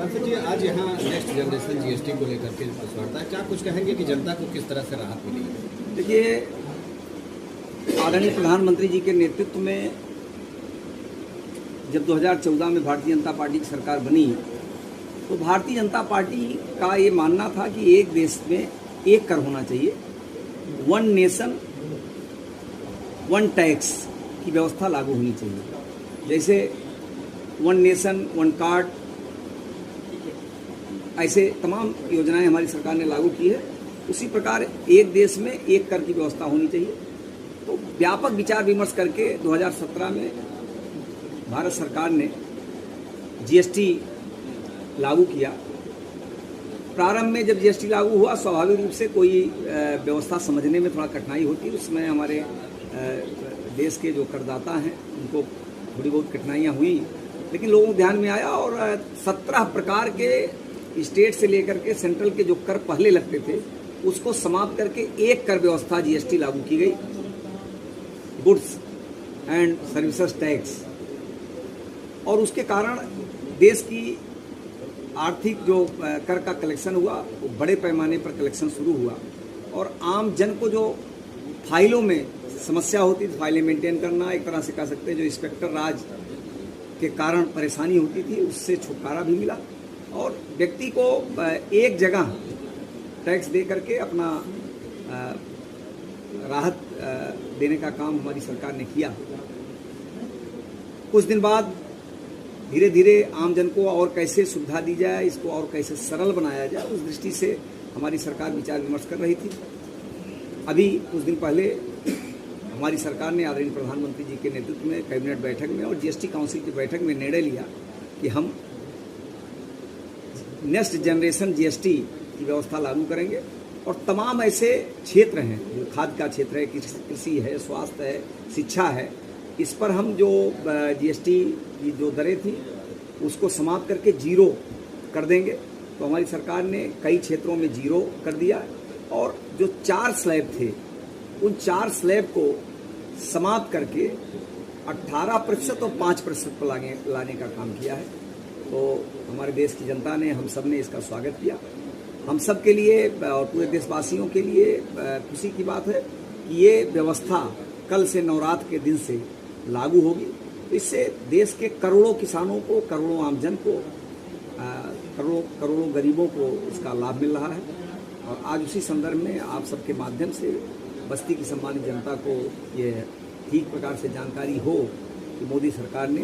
सांसद जी, आज यहाँ नेक्स्ट जनरेशन जीएसटी को लेकर के प्रेस वार्ता है, क्या कुछ कहेंगे कि जनता को किस तरह से राहत मिली है? देखिए, आदरणीय प्रधानमंत्री जी के नेतृत्व में जब 2014 में भारतीय जनता पार्टी की सरकार बनी तो भारतीय जनता पार्टी का ये मानना था कि एक देश में एक कर होना चाहिए, वन नेशन वन टैक्स की व्यवस्था लागू होनी चाहिए। जैसे वन नेशन वन कार्ड, ऐसे तमाम योजनाएं हमारी सरकार ने लागू की है। उसी प्रकार एक देश में एक कर की व्यवस्था होनी चाहिए। तो व्यापक विचार विमर्श करके 2017 में भारत सरकार ने जीएसटी लागू किया। प्रारंभ में जब जीएसटी लागू हुआ, स्वाभाविक रूप से कोई व्यवस्था समझने में थोड़ा कठिनाई होती है। उसमें हमारे देश के जो करदाता हैं उनको थोड़ी बहुत कठिनाइयाँ हुई, लेकिन लोगों को ध्यान में आया और 17 प्रकार के स्टेट से लेकर के सेंट्रल के जो कर पहले लगते थे उसको समाप्त करके एक कर व्यवस्था जीएसटी लागू की गई, गुड्स एंड सर्विसेज टैक्स। और उसके कारण देश की आर्थिक जो कर का कलेक्शन हुआ वो बड़े पैमाने पर कलेक्शन शुरू हुआ और आम जन को जो फाइलों में समस्या होती थी, फाइलें मेंटेन करना, एक तरह से कह सकते हैं जो इंस्पेक्टर राज के कारण परेशानी होती थी, उससे छुटकारा भी मिला और व्यक्ति को एक जगह टैक्स दे करके अपना राहत देने का काम हमारी सरकार ने किया। कुछ दिन बाद धीरे धीरे आम जन को और कैसे सुविधा दी जाए, इसको और कैसे सरल बनाया जाए, उस दृष्टि से हमारी सरकार विचार विमर्श कर रही थी। अभी कुछ दिन पहले हमारी सरकार ने आदरणीय प्रधानमंत्री जी के नेतृत्व में कैबिनेट बैठक में और जीएसटी काउंसिल की बैठक में निर्णय लिया कि हम नेक्स्ट जनरेशन जीएसटी की व्यवस्था लागू करेंगे और तमाम ऐसे क्षेत्र हैं, जो खाद्य का क्षेत्र है, कृषि है, स्वास्थ्य है, शिक्षा है, इस पर हम जो जीएसटी की जो दरें थी उसको समाप्त करके जीरो कर देंगे। तो हमारी सरकार ने कई क्षेत्रों में जीरो कर दिया और जो 4 स्लैब थे उन 4 स्लैब को समाप्त करके 18% और 5% पर लाने का काम किया है। तो हमारे देश की जनता ने, हम सब ने इसका स्वागत किया। हम सब के लिए और पूरे देशवासियों के लिए खुशी की बात है कि ये व्यवस्था कल से नवरात्र के दिन से लागू होगी। तो इससे देश के करोड़ों किसानों को, करोड़ों आमजन को, करोड़ों गरीबों को इसका लाभ मिल रहा है। और आज उसी संदर्भ में आप सबके माध्यम से बस्ती की सम्मानित जनता को ये ठीक प्रकार से जानकारी हो कि मोदी सरकार ने